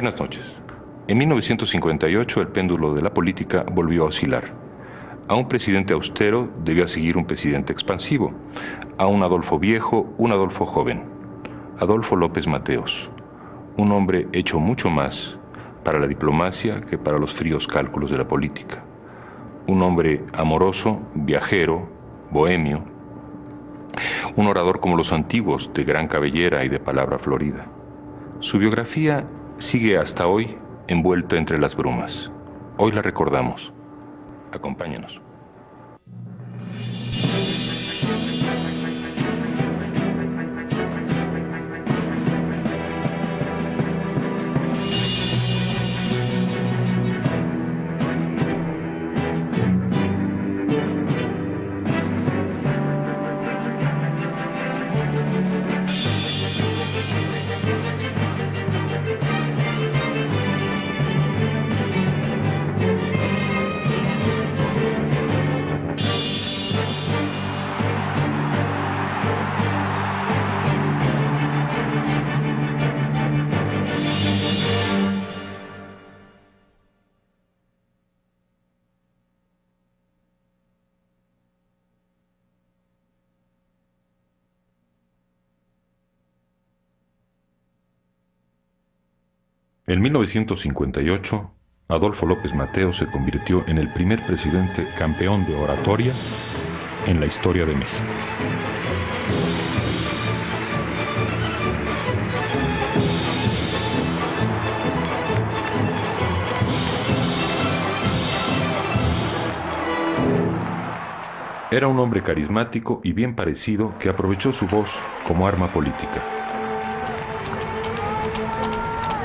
Buenas noches. En 1958 el péndulo de la política volvió a oscilar. A un presidente austero debía seguir un presidente expansivo. A un Adolfo viejo, un Adolfo joven. Adolfo López Mateos. Un hombre hecho mucho más para la diplomacia que para los fríos cálculos de la política. Un hombre amoroso, viajero, bohemio. Un orador como los antiguos, de gran cabellera y de palabra florida. Su biografía sigue hasta hoy envuelta entre las brumas. Hoy la recordamos. Acompáñanos. En 1958, Adolfo López Mateos se convirtió en el primer presidente campeón de oratoria en la historia de México. Era un hombre carismático y bien parecido que aprovechó su voz como arma política.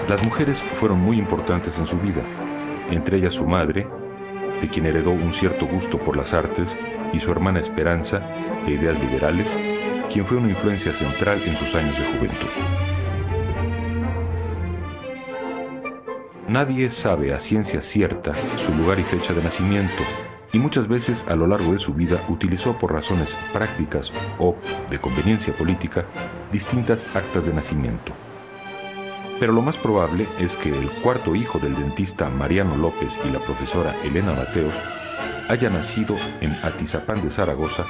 Las mujeres fueron muy importantes en su vida, entre ellas su madre, de quien heredó un cierto gusto por las artes, y su hermana Esperanza, de ideas liberales, quien fue una influencia central en sus años de juventud. Nadie sabe a ciencia cierta su lugar y fecha de nacimiento, y muchas veces a lo largo de su vida utilizó por razones prácticas o de conveniencia política distintas actas de nacimiento. Pero lo más probable es que el cuarto hijo del dentista Mariano López y la profesora Elena Mateos haya nacido en Atizapán de Zaragoza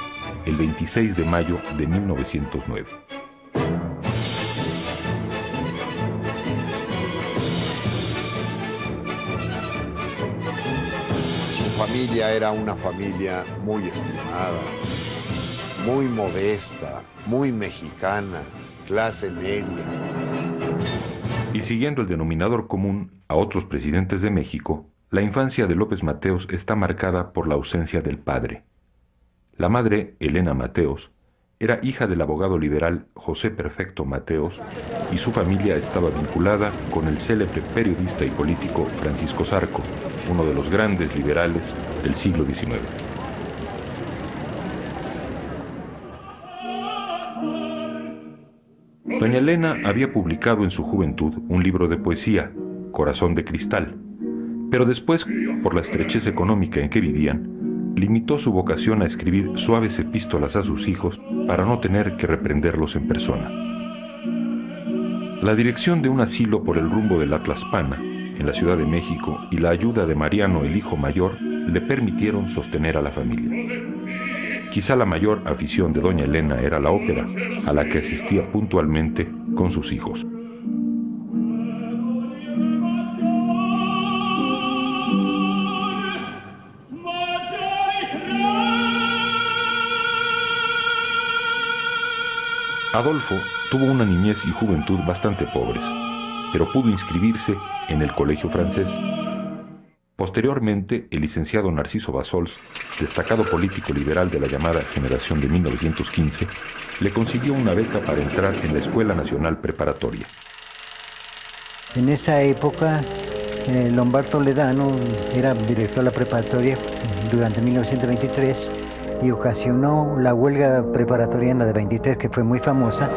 el 26 de mayo de 1909. Su familia era una familia muy estimada, muy modesta, muy mexicana, clase media. Y siguiendo el denominador común a otros presidentes de México, la infancia de López Mateos está marcada por la ausencia del padre. La madre, Elena Mateos, era hija del abogado liberal José Perfecto Mateos y su familia estaba vinculada con el célebre periodista y político Francisco Zarco, uno de los grandes liberales del siglo XIX. Doña Elena había publicado en su juventud un libro de poesía, Corazón de Cristal, pero después, por la estrechez económica en que vivían, limitó su vocación a escribir suaves epístolas a sus hijos para no tener que reprenderlos en persona. La dirección de un asilo por el rumbo de la Tlaxpana, en la Ciudad de México, y la ayuda de Mariano, el hijo mayor, le permitieron sostener a la familia. Quizá la mayor afición de doña Elena era la ópera, a la que asistía puntualmente con sus hijos. Adolfo tuvo una niñez y juventud bastante pobres, pero pudo inscribirse en el Colegio Francés. Posteriormente, el licenciado Narciso Bassols, destacado político liberal de la llamada generación de 1915, le consiguió una beca para entrar en la Escuela Nacional Preparatoria. En esa época, Lombardo Toledano era director de la preparatoria durante 1923 y ocasionó la huelga preparatoriana de 23, que fue muy famosa.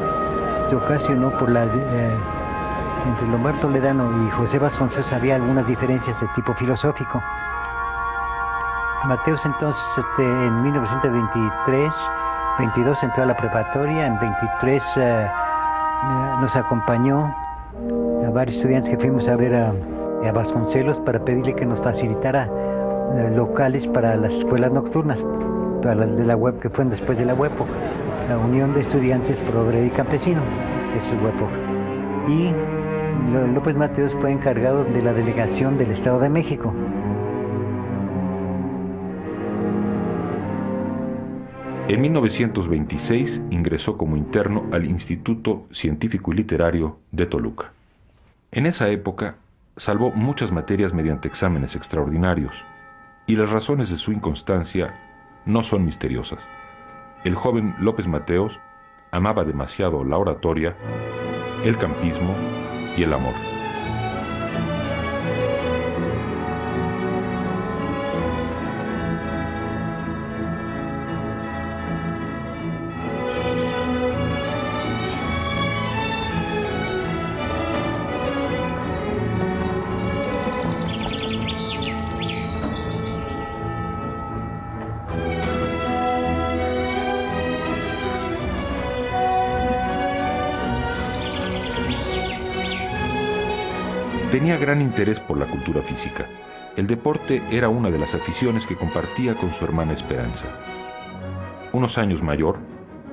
Se ocasionó por la... entre Lombardo Toledano y José Vasconcelos había algunas diferencias de tipo filosófico. Mateos entonces en 1923, 22 entró a la preparatoria, en 23 nos acompañó a varios estudiantes que fuimos a ver a Vasconcelos para pedirle que nos facilitara locales para las escuelas nocturnas, para las de la UEP, que fueron después de la UEPOC, la Unión de Estudiantes Pro Obrero y Campesino, eso es UEPOC. Y López Mateos fue encargado de la delegación del Estado de México. En 1926 ingresó como interno al Instituto Científico y Literario de Toluca. En esa época salvó muchas materias mediante exámenes extraordinarios, y las razones de su inconstancia no son misteriosas. El joven López Mateos amaba demasiado la oratoria, el campismo y el amor. Tenía gran interés por la cultura física. El deporte era una de las aficiones que compartía con su hermana Esperanza. Unos años mayor,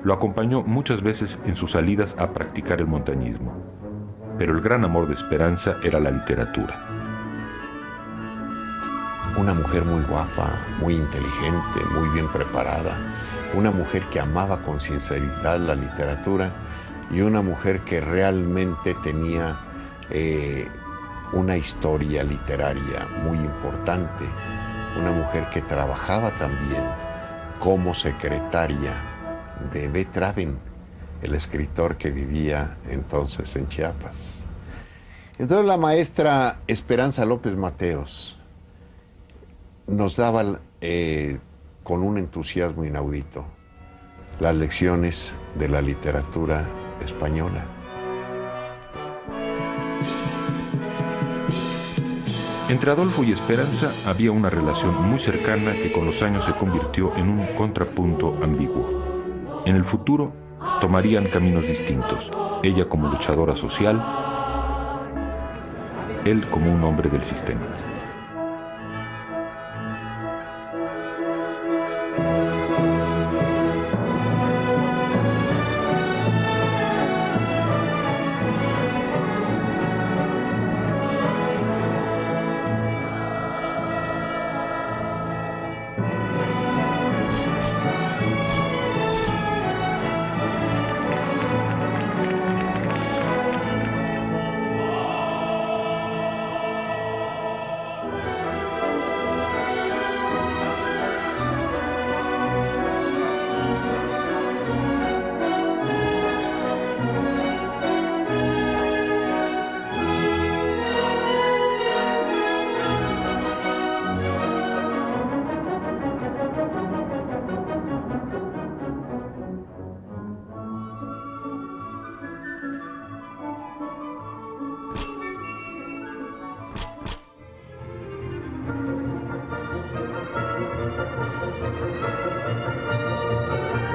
lo acompañó muchas veces en sus salidas a practicar el montañismo. Pero el gran amor de Esperanza era la literatura. Una mujer muy guapa, muy inteligente, muy bien preparada, una mujer que amaba con sinceridad la literatura y una mujer que realmente tenía una historia literaria muy importante, una mujer que trabajaba también como secretaria de Beethoven, el escritor que vivía entonces en Chiapas. Entonces la maestra Esperanza López Mateos nos daba con un entusiasmo inaudito las lecciones de la literatura española. Entre Adolfo y Esperanza había una relación muy cercana que con los años se convirtió en un contrapunto ambiguo. En el futuro tomarían caminos distintos, ella como luchadora social, él como un hombre del sistema.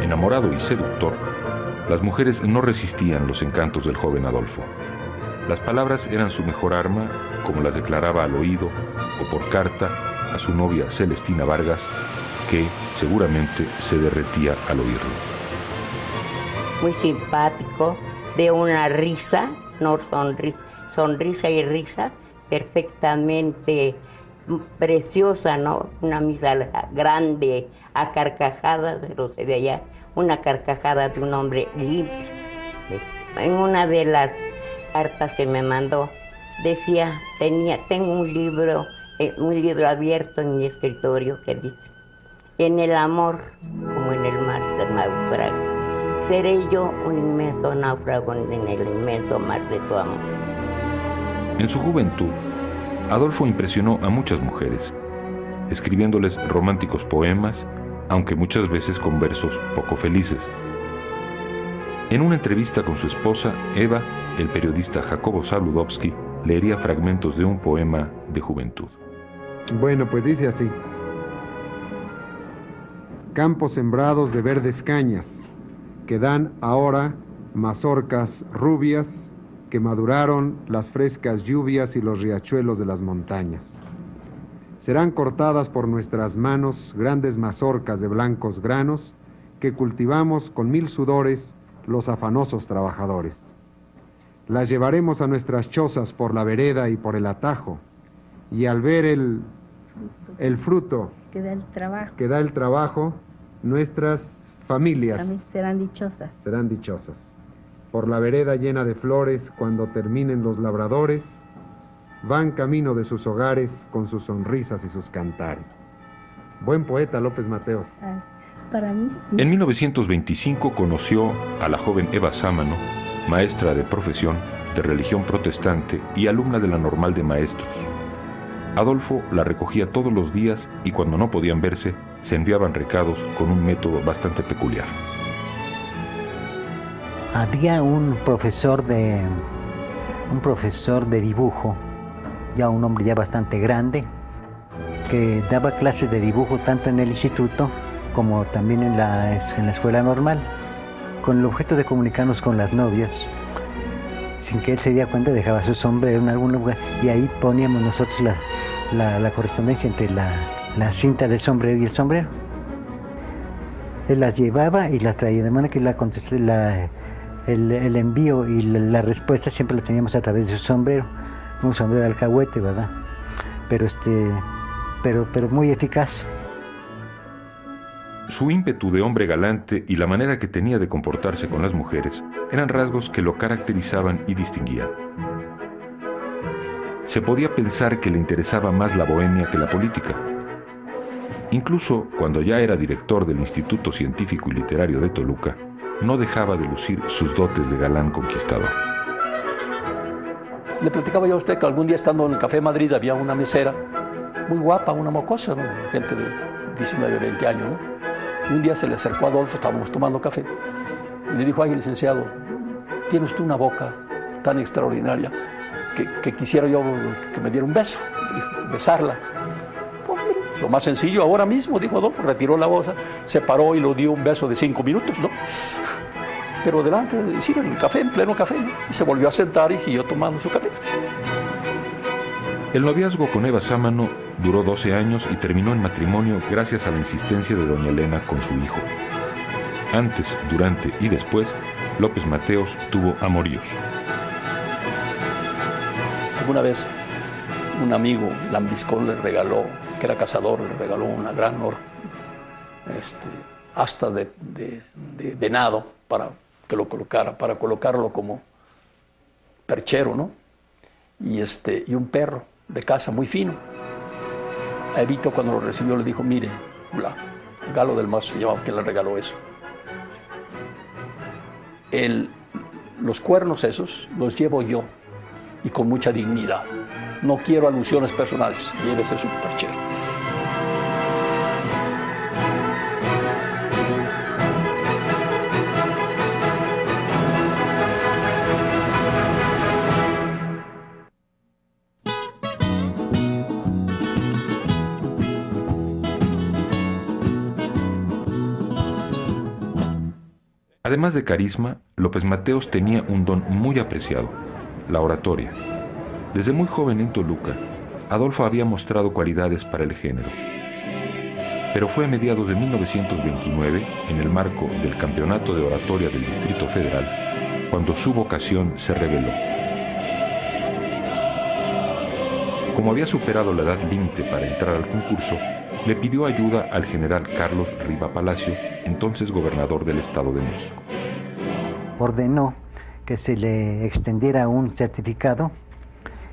Enamorado y seductor, las mujeres no resistían los encantos del joven Adolfo. Las palabras eran su mejor arma, como las declaraba al oído o por carta a su novia Celestina Vargas, que seguramente se derretía al oírlo. Muy simpático, de una risa, no sonrisa y risa, perfectamente preciosa, ¿no? Una misa grande, a carcajadas, pero se veía una carcajada de un hombre limpio. En una de las cartas que me mandó, decía, tengo un libro abierto en mi escritorio que dice, en el amor, como en el mar, se naufraga. Seré yo un inmenso náufrago en el inmenso mar de tu amor. En su juventud, Adolfo impresionó a muchas mujeres, escribiéndoles románticos poemas, aunque muchas veces con versos poco felices. En una entrevista con su esposa, Eva, el periodista Jacobo Zabludovsky leería fragmentos de un poema de juventud. Bueno, pues dice así. Campos sembrados de verdes cañas, que dan ahora mazorcas rubias que maduraron las frescas lluvias y los riachuelos de las montañas. Serán cortadas por nuestras manos grandes mazorcas de blancos granos que cultivamos con 1000 sudores los afanosos trabajadores. Las llevaremos a nuestras chozas por la vereda y por el atajo, y al ver el fruto que da el trabajo, nuestras familias también serán dichosas. serán dichosas. Por la vereda llena de flores, cuando terminen los labradores, van camino de sus hogares con sus sonrisas y sus cantares. Buen poeta, López Mateos. Para mí, sí. En 1925 conoció a la joven Eva Sámano, maestra de profesión, de religión protestante y alumna de la Normal de Maestros. Adolfo la recogía todos los días y cuando no podían verse, se enviaban recados con un método bastante peculiar. Había un profesor de dibujo, ya un hombre ya bastante grande, que daba clases de dibujo tanto en el instituto como también en la escuela normal, con el objeto de comunicarnos con las novias. Sin que él se diera cuenta, dejaba su sombrero en algún lugar y ahí poníamos nosotros la correspondencia entre la cinta del sombrero y el sombrero. Él las llevaba y las traía, de manera que el envío y la respuesta siempre la teníamos a través de su sombrero, un sombrero de alcahuete, ¿verdad? Pero muy eficaz. Su ímpetu de hombre galante y la manera que tenía de comportarse con las mujeres eran rasgos que lo caracterizaban y distinguían. Se podía pensar que le interesaba más la bohemia que la política. Incluso cuando ya era director del Instituto Científico y Literario de Toluca, no dejaba de lucir sus dotes de galán conquistador. Le platicaba yo a usted que algún día estando en el Café Madrid había una mesera muy guapa, una mocosa, ¿no? Gente de 19, 20 años, ¿no? Y un día se le acercó a Adolfo, estábamos tomando café, y le dijo: ay, licenciado, tiene usted una boca tan extraordinaria que quisiera yo que me diera un beso, besarla. Pues, lo más sencillo, ahora mismo, dijo Adolfo, retiró la bolsa, se paró y lo dio un beso de 5 minutos, ¿no? Pero delante, sí, en el café, en pleno café, ¿no? Y se volvió a sentar y siguió tomando su café. El noviazgo con Eva Sámano duró 12 años y terminó en matrimonio gracias a la insistencia de doña Elena con su hijo. Antes, durante y después, López Mateos tuvo amoríos. Alguna vez un amigo lambiscón le regaló, que era cazador, le regaló una gran astas de venado para que lo colocara, para colocarlo como perchero, ¿no? Y un perro de caza muy fino. A Evito, cuando lo recibió, le dijo: mire, Galo del Mazo se llamaba, que le regaló eso. Los cuernos esos los llevo yo, y con mucha dignidad. No quiero alusiones personales, llévese su perchero. Además de carisma, López Mateos tenía un don muy apreciado: la oratoria. Desde muy joven en Toluca, Adolfo había mostrado cualidades para el género. Pero fue a mediados de 1929, en el marco del Campeonato de Oratoria del Distrito Federal, cuando su vocación se reveló. Como había superado la edad límite para entrar al concurso, le pidió ayuda al general Carlos Riva Palacio, entonces gobernador del Estado de México. Ordenó que se le extendiera un certificado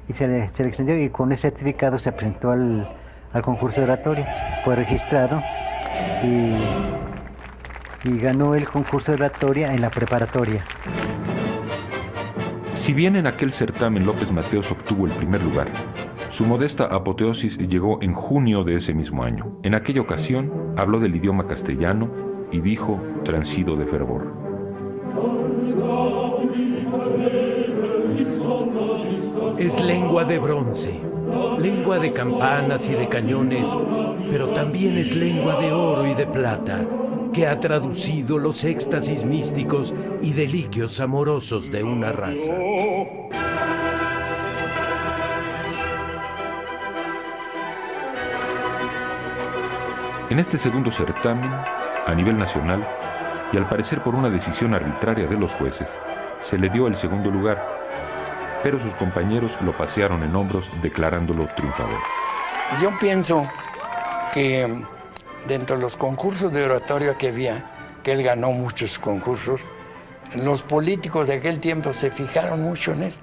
y se le extendió, y con ese certificado se presentó al concurso de oratoria. Fue registrado y ganó el concurso de oratoria en la preparatoria. Si bien en aquel certamen López Mateos obtuvo el primer lugar, su modesta apoteosis llegó en junio de ese mismo año. En aquella ocasión habló del idioma castellano y dijo, transido de fervor: es lengua de bronce, lengua de campanas y de cañones, pero también es lengua de oro y de plata, que ha traducido los éxtasis místicos y deliquios amorosos de una raza. En este segundo certamen, a nivel nacional, y al parecer por una decisión arbitraria de los jueces, se le dio el segundo lugar, pero sus compañeros lo pasearon en hombros declarándolo triunfador. Yo pienso que dentro de los concursos de oratoria que había, que él ganó muchos concursos, los políticos de aquel tiempo se fijaron mucho en él,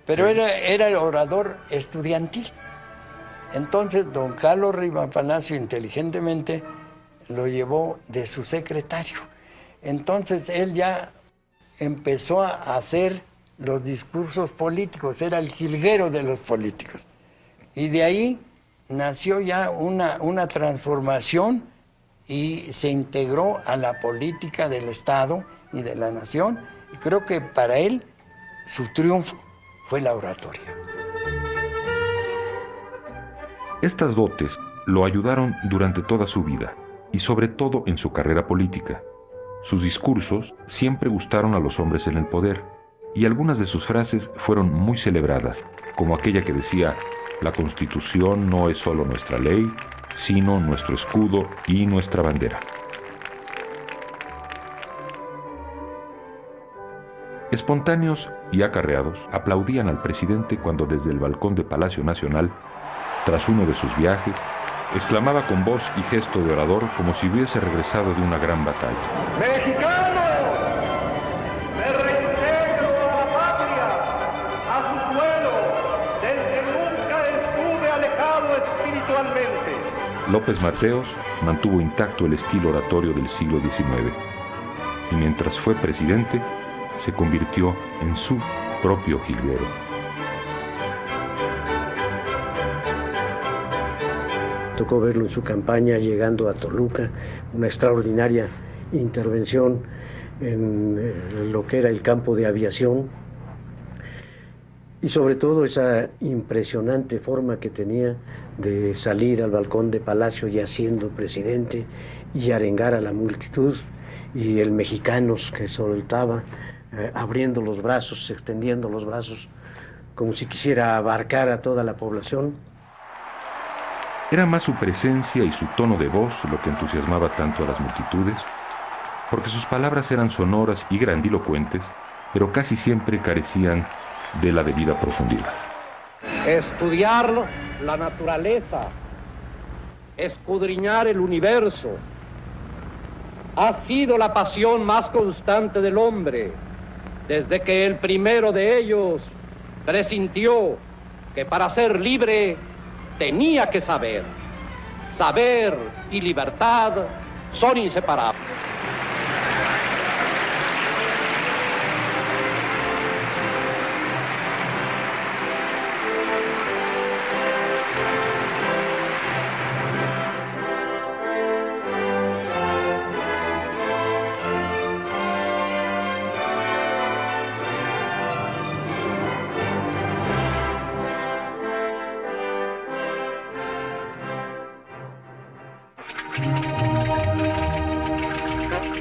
pero era el orador estudiantil. Entonces, don Carlos Riva Palacio inteligentemente lo llevó de su secretario. Entonces, él ya empezó a hacer los discursos políticos, era el jilguero de los políticos. Y de ahí nació ya una transformación y se integró a la política del Estado y de la nación. Y creo que para él, su triunfo fue la oratoria. Estas dotes lo ayudaron durante toda su vida y sobre todo en su carrera política. Sus discursos siempre gustaron a los hombres en el poder y algunas de sus frases fueron muy celebradas, como aquella que decía: la Constitución no es solo nuestra ley, sino nuestro escudo y nuestra bandera. Espontáneos y acarreados aplaudían al presidente cuando desde el balcón de Palacio Nacional, tras uno de sus viajes, exclamaba con voz y gesto de orador como si hubiese regresado de una gran batalla: ¡Mexicanos! ¡Me reintegro a la patria, a su suelo, del que nunca estuve alejado espiritualmente! López Mateos mantuvo intacto el estilo oratorio del siglo XIX y mientras fue presidente se convirtió en su propio jilguero. Tocó verlo en su campaña llegando a Toluca, una extraordinaria intervención en lo que era el campo de aviación y sobre todo esa impresionante forma que tenía de salir al balcón de Palacio ya siendo presidente y arengar a la multitud y el mexicanos que soltaba, abriendo los brazos, extendiendo los brazos como si quisiera abarcar a toda la población. Era más su presencia y su tono de voz lo que entusiasmaba tanto a las multitudes, porque sus palabras eran sonoras y grandilocuentes, pero casi siempre carecían de la debida profundidad. Estudiar la naturaleza, escudriñar el universo, ha sido la pasión más constante del hombre, desde que el primero de ellos presintió que para ser libre tenía que saber. Saber y libertad son inseparables.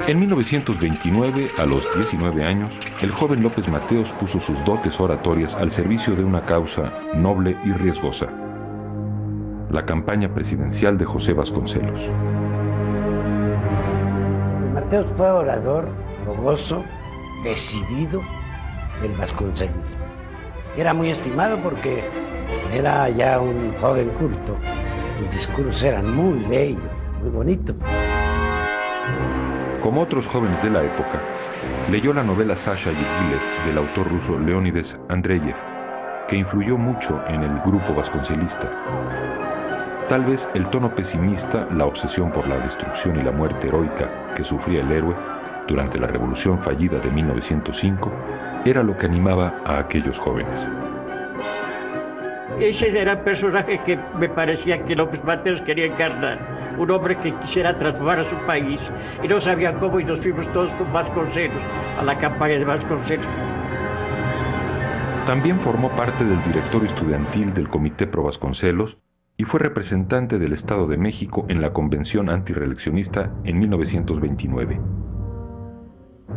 En 1929, a los 19 años, el joven López Mateos puso sus dotes oratorias al servicio de una causa noble y riesgosa: la campaña presidencial de José Vasconcelos. Mateos fue orador fogoso, decidido del vasconcelismo. Era muy estimado porque era ya un joven culto. Sus discursos eran muy bellos, muy bonitos. Como otros jóvenes de la época, leyó la novela Sasha Yevgilev del autor ruso Leónidas Andreyev, que influyó mucho en el grupo vasconcelista. Tal vez el tono pesimista, la obsesión por la destrucción y la muerte heroica que sufría el héroe durante la revolución fallida de 1905, era lo que animaba a aquellos jóvenes. Ese era el personaje que me parecía que López Mateos quería encarnar, un hombre que quisiera transformar a su país y no sabía cómo, y nos fuimos todos con Vasconcelos, a la campaña de Vasconcelos. También formó parte del directorio estudiantil del Comité Pro Vasconcelos y fue representante del Estado de México en la Convención Antirreeleccionista en 1929.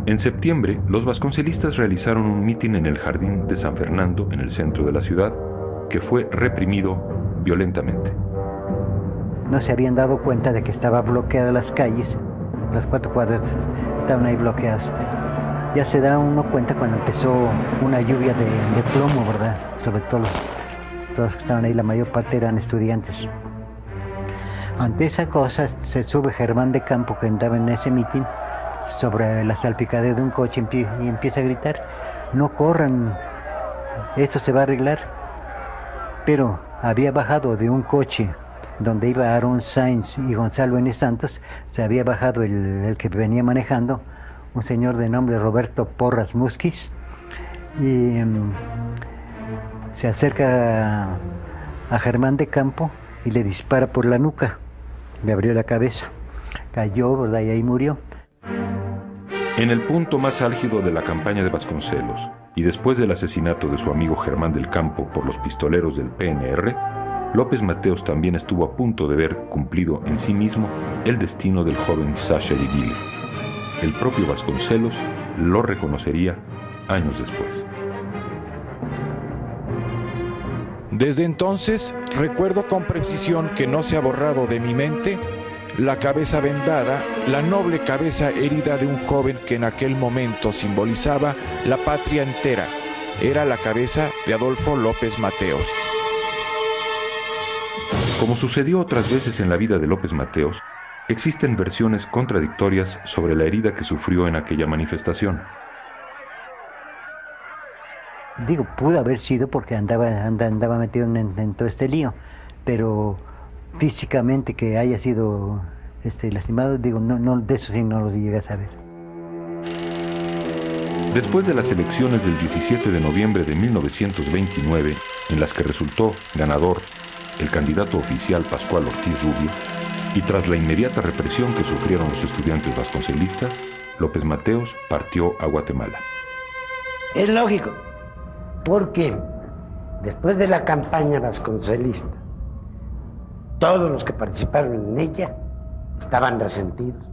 En septiembre, los vasconcelistas realizaron un mitin en el Jardín de San Fernando, en el centro de la ciudad, que fue reprimido violentamente. No se habían dado cuenta de que estaba bloqueadas las calles, las 4 cuadras estaban ahí bloqueadas. Ya se da uno cuenta cuando empezó una lluvia de plomo, ¿verdad? Sobre todo todos los que estaban ahí, la mayor parte eran estudiantes. Ante esa cosa se sube Germán de Campo, que andaba en ese mitin, sobre la salpicadera de un coche y empieza a gritar: no corran, esto se va a arreglar. Pero había bajado de un coche donde iba Aarón Sáenz y Gonzalo N. Santos, se había bajado el que venía manejando, un señor de nombre Roberto Porras Musquiz, y se acerca a Germán de Campo y le dispara por la nuca, le abrió la cabeza, cayó, ¿verdad? Y ahí murió. En el punto más álgido de la campaña de Vasconcelos, y después del asesinato de su amigo Germán del Campo por los pistoleros del PNR, López Mateos también estuvo a punto de ver cumplido en sí mismo el destino del joven Sasha Diguile. El propio Vasconcelos lo reconocería años después. Desde entonces, recuerdo con precisión que no se ha borrado de mi mente la cabeza vendada, la noble cabeza herida de un joven que en aquel momento simbolizaba la patria entera. Era la cabeza de Adolfo López Mateos. Como sucedió otras veces en la vida de López Mateos, existen versiones contradictorias sobre la herida que sufrió en aquella manifestación. Digo, pudo haber sido porque andaba metido en todo este lío, pero físicamente que haya sido lastimado, digo, no, de eso sí no lo llegué a saber. Después de las elecciones del 17 de noviembre de 1929, en las que resultó ganador el candidato oficial Pascual Ortiz Rubio, y tras la inmediata represión que sufrieron los estudiantes vasconcelistas, López Mateos partió a Guatemala. Es lógico, porque después de la campaña vasconcelista, todos los que participaron en ella estaban resentidos,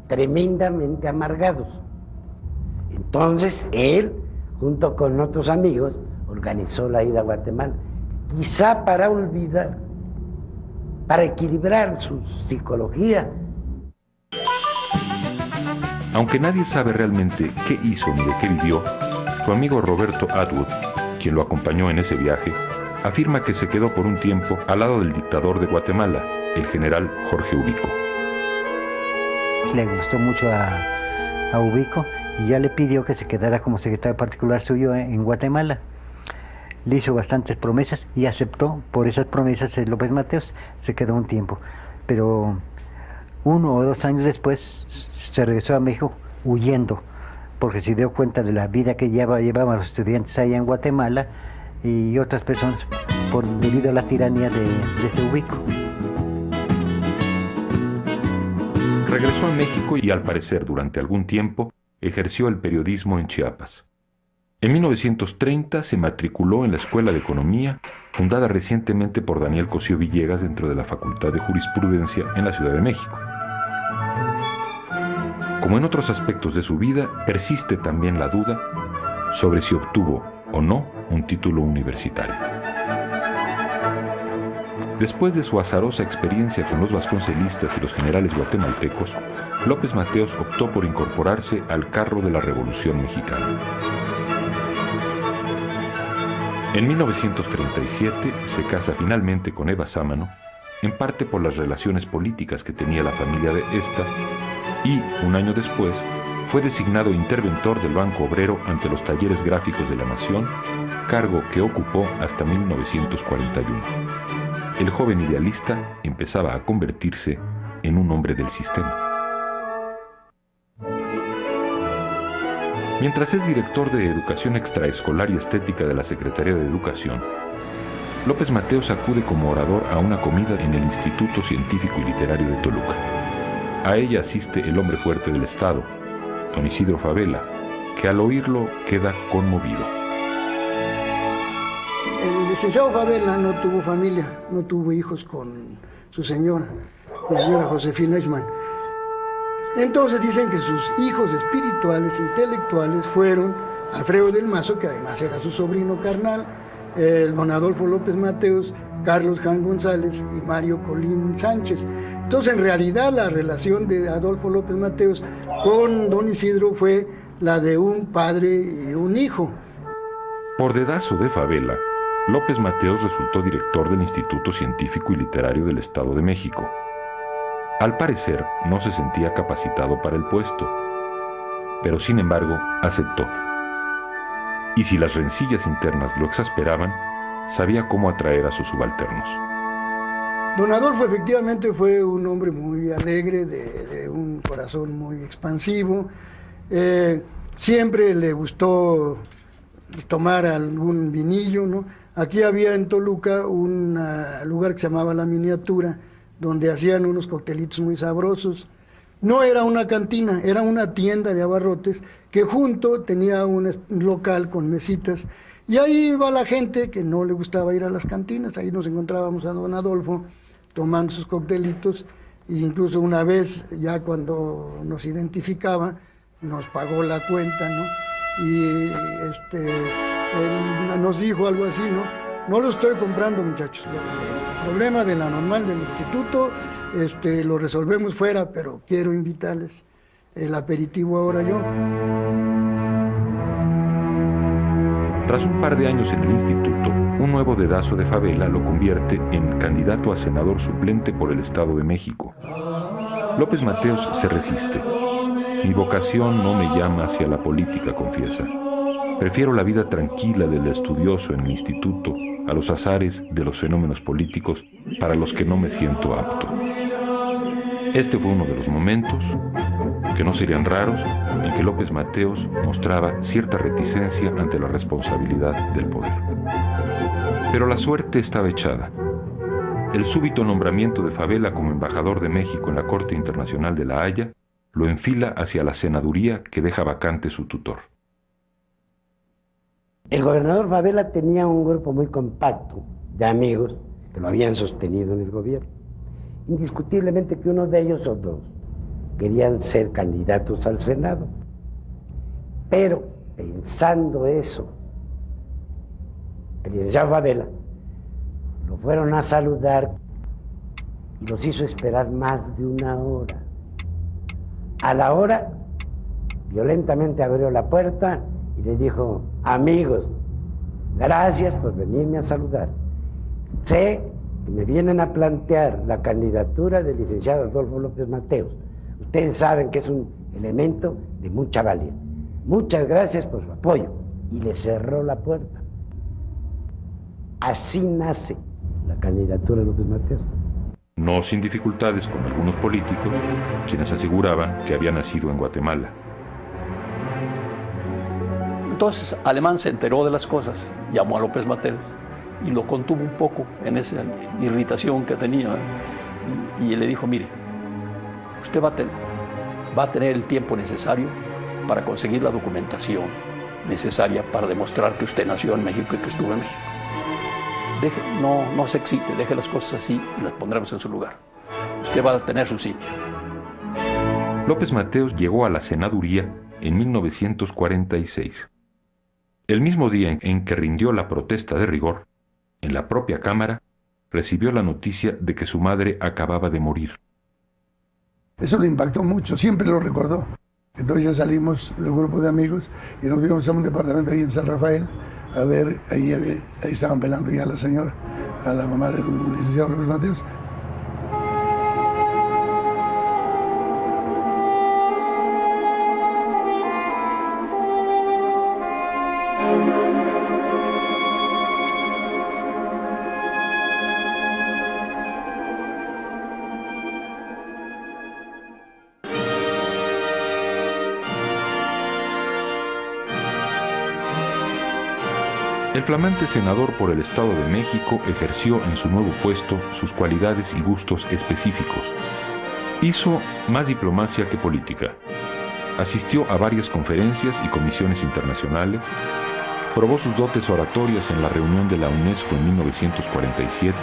tremendamente amargados. Entonces él, junto con otros amigos, organizó la ida a Guatemala, quizá para olvidar, para equilibrar su psicología. Aunque nadie sabe realmente qué hizo ni de qué vivió, su amigo Roberto Atwood, quien lo acompañó en ese viaje, afirma que se quedó por un tiempo al lado del dictador de Guatemala, el general Jorge Ubico. Le gustó mucho a Ubico y ya le pidió que se quedara como secretario particular suyo en Guatemala. Le hizo bastantes promesas y aceptó. Por esas promesas López Mateos se quedó un tiempo, pero 1 o 2 años después se regresó a México huyendo, porque se dio cuenta de la vida que llevaban los estudiantes allá en Guatemala y otras personas debido a la tiranía de este Ubico. Regresó a México y al parecer durante algún tiempo ejerció el periodismo en Chiapas. En 1930 se matriculó en la Escuela de Economía, fundada recientemente por Daniel Cosío Villegas dentro de la Facultad de Jurisprudencia en la Ciudad de México. Como en otros aspectos de su vida, persiste también la duda sobre si obtuvo o no un título universitario. Después de su azarosa experiencia con los vasconcelistas y los generales guatemaltecos, López Mateos optó por incorporarse al carro de la Revolución Mexicana. En 1937 se casa finalmente con Eva Sámano, en parte por las relaciones políticas que tenía la familia de esta, y, un año después, fue designado interventor del Banco Obrero ante los Talleres Gráficos de la Nación, cargo que ocupó hasta 1941. El joven idealista empezaba a convertirse en un hombre del sistema. Mientras es director de Educación Extraescolar y Estética de la Secretaría de Educación, López Mateos acude como orador a una comida en el Instituto Científico y Literario de Toluca. A ella asiste el hombre fuerte del Estado, don Isidro Fabela, que al oírlo queda conmovido. El licenciado Favela no tuvo familia, no tuvo hijos con su señora, la señora Josefina Eichmann. Entonces dicen que sus hijos espirituales, intelectuales, fueron Alfredo del Mazo, que además era su sobrino carnal, don Adolfo López Mateos, Carlos Jan González y Mario Colín Sánchez. Entonces, en realidad, la relación de Adolfo López Mateos con don Isidro fue la de un padre y un hijo. Por dedazo de Favela, López Mateos resultó director del Instituto Científico y Literario del Estado de México. Al parecer, no se sentía capacitado para el puesto, pero sin embargo, aceptó. Y si las rencillas internas lo exasperaban, sabía cómo atraer a sus subalternos. Don Adolfo efectivamente fue un hombre muy alegre, de un corazón muy expansivo. Siempre le gustó tomar algún vinillo, ¿no? Aquí había en Toluca un lugar que se llamaba La Miniatura, donde hacían unos coctelitos muy sabrosos. No era una cantina, era una tienda de abarrotes que junto tenía un local con mesitas. Y ahí iba la gente que no le gustaba ir a las cantinas. Ahí nos encontrábamos a don Adolfo tomando sus coctelitos, e incluso una vez, ya cuando nos identificaba, nos pagó la cuenta, ¿no? Y él nos dijo algo así, ¿no? No lo estoy comprando, muchachos. El problema de la normal del instituto lo resolvemos fuera, pero quiero invitarles el aperitivo ahora yo. Tras un par de años en el instituto, un nuevo dedazo de Favela lo convierte en candidato a senador suplente por el Estado de México. López Mateos se resiste. Mi vocación no me llama hacia la política, confiesa. Prefiero la vida tranquila del estudioso en el instituto a los azares de los fenómenos políticos para los que no me siento apto. Este fue uno de los momentos, que no serían raros, en que López Mateos mostraba cierta reticencia ante la responsabilidad del poder. Pero la suerte estaba echada. El súbito nombramiento de Favela como embajador de México en la Corte Internacional de La Haya lo enfila hacia la senaduría que deja vacante su tutor. El gobernador Favela tenía un grupo muy compacto de amigos que lo habían sostenido en el gobierno. Indiscutiblemente que uno de ellos o dos querían ser candidatos al Senado. Pero pensando eso, el licenciado Favela lo fueron a saludar y los hizo esperar más de una hora. A la hora, violentamente abrió la puerta y le dijo: amigos, gracias por venirme a saludar. Sé que me vienen a plantear la candidatura del licenciado Adolfo López Mateos. Ustedes saben que es un elemento de mucha valía. Muchas gracias por su apoyo. Y le cerró la puerta. Así nace la candidatura de López Mateos. No sin dificultades con algunos políticos, quienes aseguraban que había nacido en Guatemala. Entonces Alemán se enteró de las cosas, llamó a López Mateos y lo contuvo un poco en esa irritación que tenía. Y le dijo: mire, usted va a tener el tiempo necesario para conseguir la documentación necesaria para demostrar que usted nació en México y que estuvo en México. No se excite, deje las cosas así y las pondremos en su lugar. Usted va a tener su sitio. López Mateos llegó a la senaduría en 1946. El mismo día en que rindió la protesta de rigor, en la propia Cámara, recibió la noticia de que su madre acababa de morir. Eso lo impactó mucho, siempre lo recordó. Entonces ya salimos del grupo de amigos y nos fuimos a un departamento ahí en San Rafael a ver, ahí estaban velando ya a la señora, a la mamá del licenciado López Mateos. El flamante senador por el Estado de México ejerció en su nuevo puesto sus cualidades y gustos específicos. Hizo más diplomacia que política. Asistió a varias conferencias y comisiones internacionales, Probó sus dotes oratorias en la reunión de la UNESCO en 1947,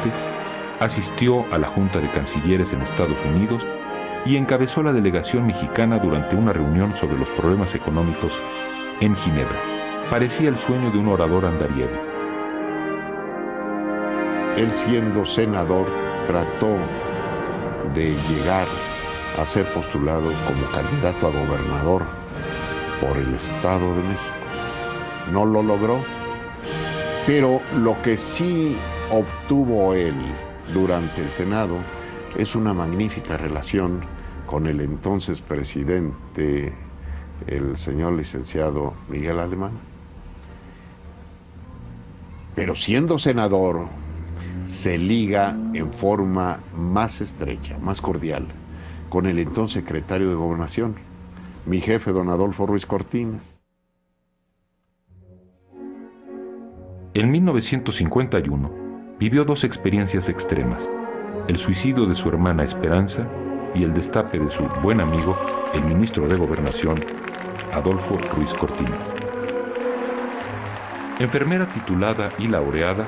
asistió a la Junta de Cancilleres en Estados Unidos y encabezó la delegación mexicana durante una reunión sobre los problemas económicos en Ginebra. Parecía el sueño de un orador andariego. Él, siendo senador, trató de llegar a ser postulado como candidato a gobernador por el Estado de México. No lo logró, pero lo que sí obtuvo él durante el Senado es una magnífica relación con el entonces presidente, el señor licenciado Miguel Alemán. Pero siendo senador, se liga en forma más estrecha, más cordial, con el entonces secretario de Gobernación, mi jefe, don Adolfo Ruiz Cortines. En 1951 vivió dos experiencias extremas: el suicidio de su hermana Esperanza y el destape de su buen amigo, el ministro de Gobernación, Adolfo Ruiz Cortines. Enfermera titulada y laureada,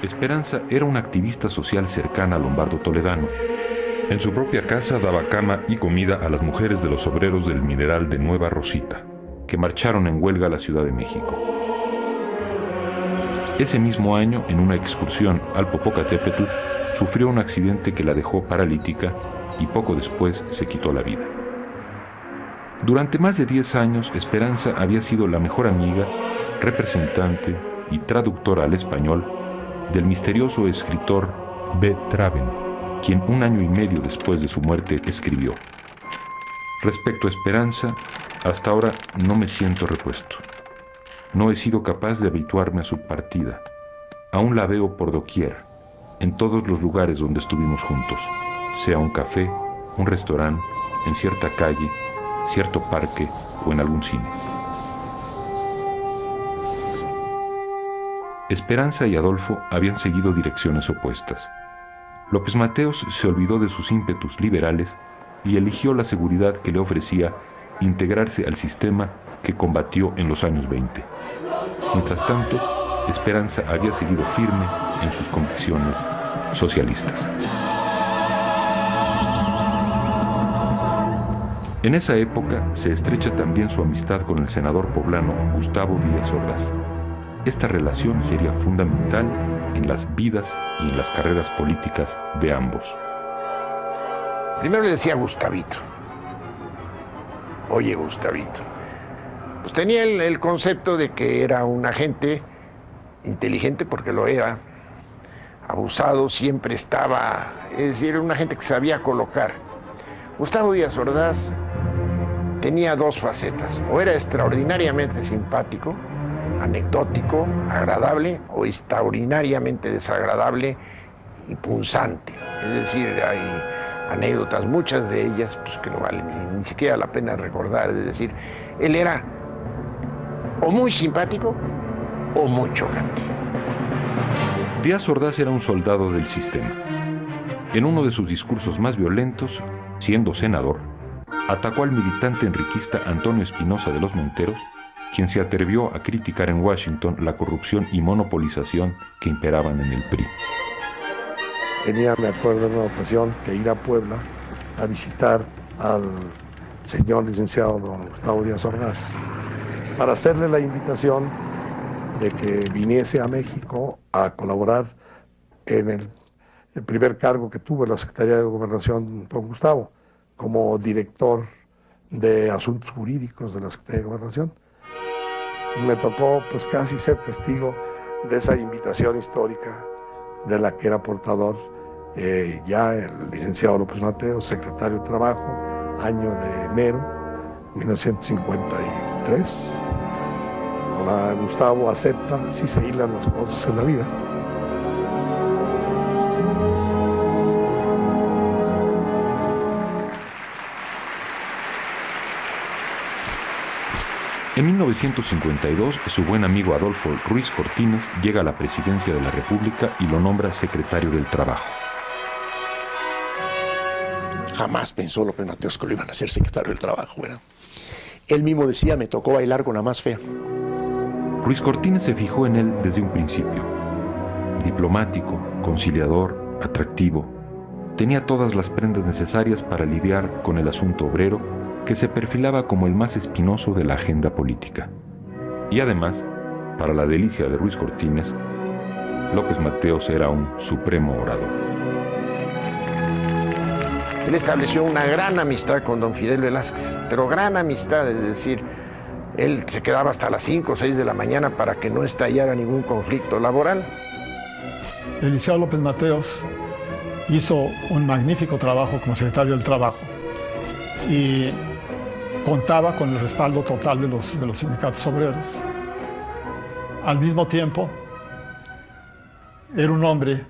Esperanza era una activista social cercana a Lombardo Toledano. En su propia casa daba cama y comida a las mujeres de los obreros del mineral de Nueva Rosita, que marcharon en huelga a la Ciudad de México. Ese mismo año, en una excursión al Popocatépetl, sufrió un accidente que la dejó paralítica y poco después se quitó la vida. Durante más de 10 años, Esperanza había sido la mejor amiga, representante y traductora al español del misterioso escritor B. Traven, quien 1 año y medio después de su muerte escribió: respecto a Esperanza, hasta ahora no me siento repuesto. No he sido capaz de habituarme a su partida. Aún la veo por doquier, en todos los lugares donde estuvimos juntos, sea un café, un restaurante, en cierta calle, cierto parque o en algún cine. Esperanza y Adolfo habían seguido direcciones opuestas. López Mateos se olvidó de sus ímpetus liberales y eligió la seguridad que le ofrecía integrarse al sistema que combatió en los años 20. Mientras tanto, Esperanza había seguido firme en sus convicciones socialistas. En esa época se estrecha también su amistad con el senador poblano Gustavo Díaz Ordaz. Esta relación sería fundamental en las vidas y en las carreras políticas de ambos. Primero le decía Gustavito. Oye, Gustavito. Pues tenía el concepto de que era un agente inteligente, porque lo era. Abusado, siempre estaba, es decir, era un agente que sabía colocar. Gustavo Díaz Ordaz tenía dos facetas: o era extraordinariamente simpático, anecdótico, agradable, o extraordinariamente desagradable y punzante. Es decir, hay anécdotas, muchas de ellas pues, que no valen ni siquiera la pena recordar. Es decir, él era o muy simpático o muy chocante. Díaz Ordaz era un soldado del sistema. En uno de sus discursos más violentos, siendo senador, atacó al militante enriquista Antonio Espinosa de los Monteros, quien se atrevió a criticar en Washington la corrupción y monopolización que imperaban en el PRI. Me acuerdo en una ocasión que ir a Puebla a visitar al señor licenciado don Gustavo Díaz Ordaz para hacerle la invitación de que viniese a México a colaborar en el primer cargo que tuvo en la Secretaría de Gobernación don Gustavo, como director de Asuntos Jurídicos de la Secretaría de Gobernación. Me tocó pues casi ser testigo de esa invitación histórica de la que era portador ya el licenciado López Mateos, secretario de Trabajo, año de enero 1953. Ahora Gustavo acepta, así se hilan las cosas en la vida. En 1952, su buen amigo Adolfo Ruiz Cortines llega a la presidencia de la República y lo nombra secretario del Trabajo. Jamás pensó López Mateos que lo iban a hacer secretario del Trabajo, ¿verdad? Él mismo decía, me tocó bailar con la más fea. Ruiz Cortines se fijó en él desde un principio. Diplomático, conciliador, atractivo, tenía todas las prendas necesarias para lidiar con el asunto obrero que se perfilaba como el más espinoso de la agenda política. Y además, para la delicia de Ruiz Cortines, López Mateos era un supremo orador. Él estableció una gran amistad con don Fidel Velázquez, pero gran amistad, es decir, él se quedaba hasta las 5 o 6 de la mañana para que no estallara ningún conflicto laboral. El licenciado López Mateos hizo un magnífico trabajo como secretario del Trabajo y contaba con el respaldo total de los sindicatos obreros. Al mismo tiempo, era un hombre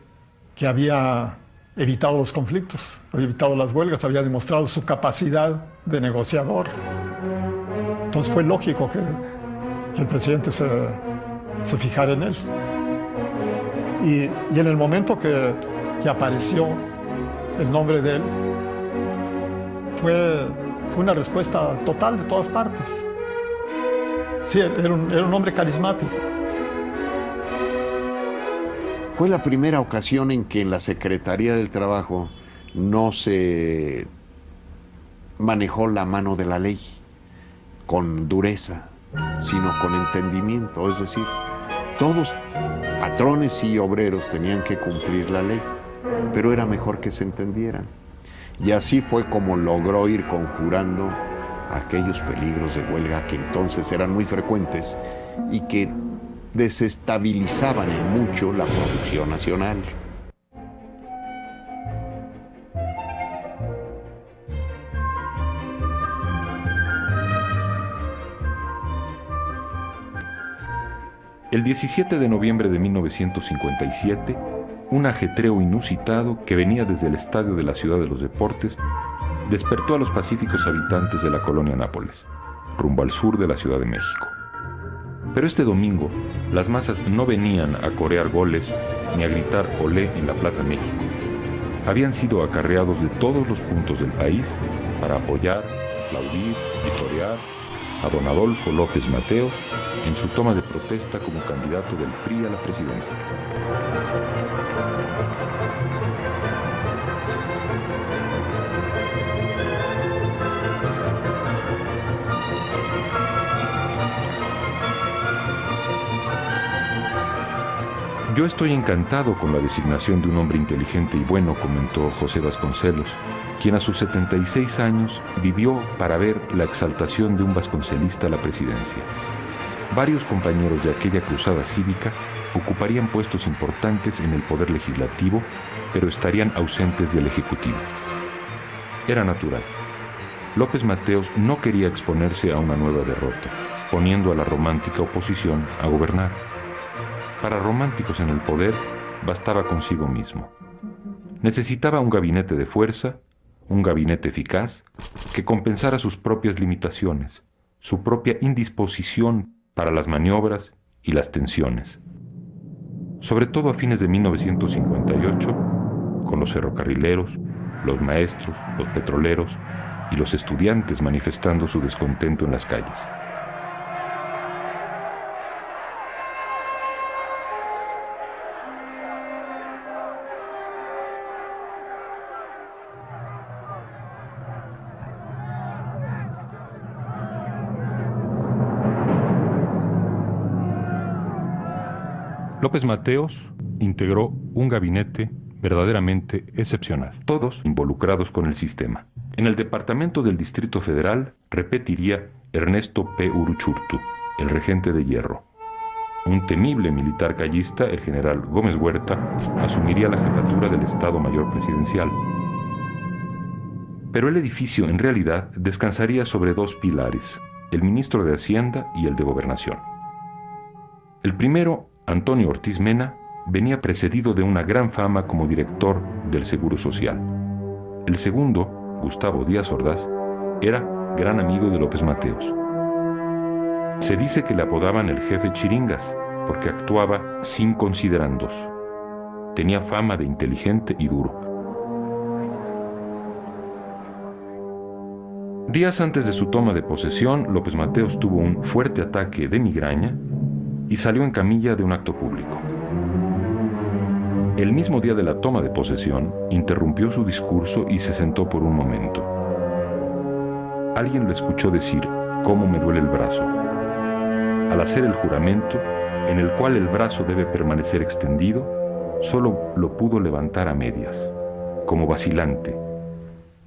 que había evitado los conflictos, había evitado las huelgas, había demostrado su capacidad de negociador. Entonces fue lógico que el presidente se fijara en él. Y en el momento que apareció el nombre de él, fue una respuesta total de todas partes. Sí, era un hombre carismático. Fue la primera ocasión en que en la Secretaría del Trabajo no se manejó la mano de la ley con dureza, sino con entendimiento. Es decir, todos, patrones y obreros, tenían que cumplir la ley, pero era mejor que se entendieran. Y así fue como logró ir conjurando aquellos peligros de huelga que entonces eran muy frecuentes y que desestabilizaban en mucho la producción nacional. El 17 de noviembre de 1957, un ajetreo inusitado que venía desde el estadio de la Ciudad de los Deportes despertó a los pacíficos habitantes de la colonia Nápoles, rumbo al sur de la Ciudad de México. Pero este domingo, las masas no venían a corear goles ni a gritar olé en la Plaza México. Habían sido acarreados de todos los puntos del país para apoyar, aplaudir y torear a don Adolfo López Mateos en su toma de protesta como candidato del PRI a la presidencia. Yo estoy encantado con la designación de un hombre inteligente y bueno, comentó José Vasconcelos, quien a sus 76 años vivió para ver la exaltación de un vasconcelista a la presidencia. Varios compañeros de aquella cruzada cívica ocuparían puestos importantes en el poder legislativo, pero estarían ausentes del ejecutivo. Era natural. López Mateos no quería exponerse a una nueva derrota, poniendo a la romántica oposición a gobernar. Para románticos en el poder, bastaba consigo mismo. Necesitaba un gabinete de fuerza, un gabinete eficaz, que compensara sus propias limitaciones, su propia indisposición para las maniobras y las tensiones. Sobre todo a fines de 1958, con los ferrocarrileros, los maestros, los petroleros y los estudiantes manifestando su descontento en las calles. López Mateos integró un gabinete verdaderamente excepcional, todos involucrados con el sistema. En el departamento del Distrito Federal repetiría Ernesto P. Uruchurtu, el regente de hierro. Un temible militar callista, el general Gómez Huerta, asumiría la jefatura del Estado Mayor Presidencial. Pero el edificio en realidad descansaría sobre dos pilares, el ministro de Hacienda y el de Gobernación. El primero, Antonio Ortiz Mena, venía precedido de una gran fama como director del Seguro Social. El segundo, Gustavo Díaz Ordaz, era gran amigo de López Mateos. Se dice que le apodaban el jefe Chiringas, porque actuaba sin considerandos. Tenía fama de inteligente y duro. Días antes de su toma de posesión, López Mateos tuvo un fuerte ataque de migraña y salió en camilla de un acto público. El mismo día de la toma de posesión, interrumpió su discurso y se sentó por un momento. Alguien lo escuchó decir: «¿Cómo me duele el brazo?». Al hacer el juramento, en el cual el brazo debe permanecer extendido, solo lo pudo levantar a medias, como vacilante.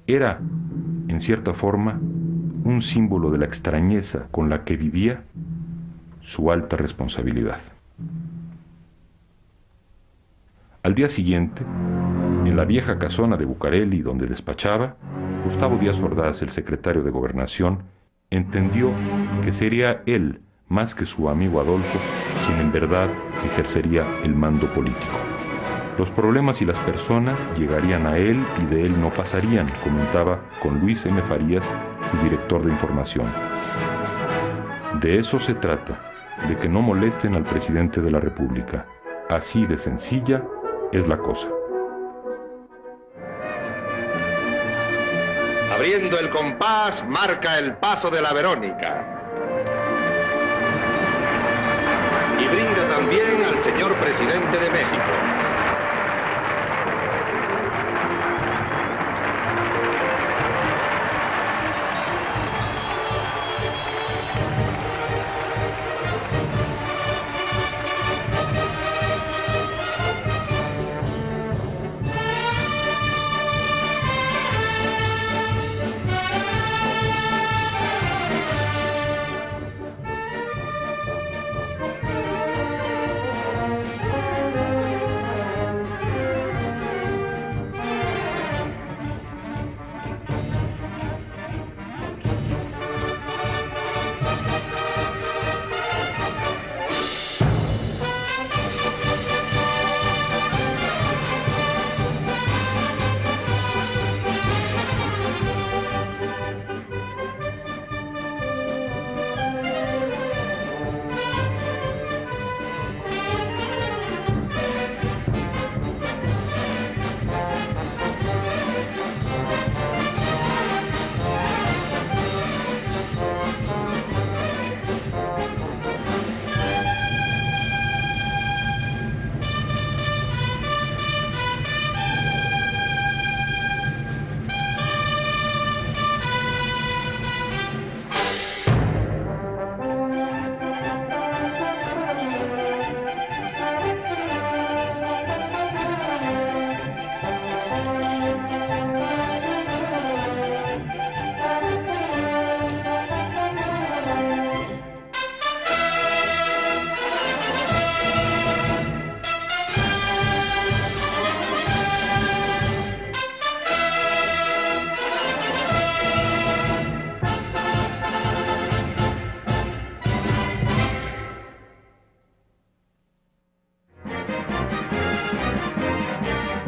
Era, en cierta forma, un símbolo de la extrañeza con la que vivía su alta responsabilidad. Al día siguiente, en la vieja casona de Bucareli donde despachaba, Gustavo Díaz Ordaz, el secretario de Gobernación, entendió que sería él, más que su amigo Adolfo, quien en verdad ejercería el mando político. Los problemas y las personas llegarían a él y de él no pasarían, comentaba con Luis M. Farías, su director de información. De eso se trata, de que no molesten al presidente de la República. Así de sencilla es la cosa. Abriendo el compás, marca el paso de la Verónica. Y brinda también al señor presidente de México.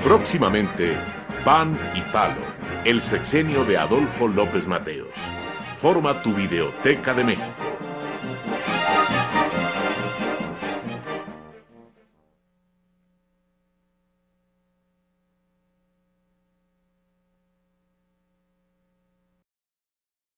Próximamente, Pan y Palo, el sexenio de Adolfo López Mateos. Forma tu videoteca de México.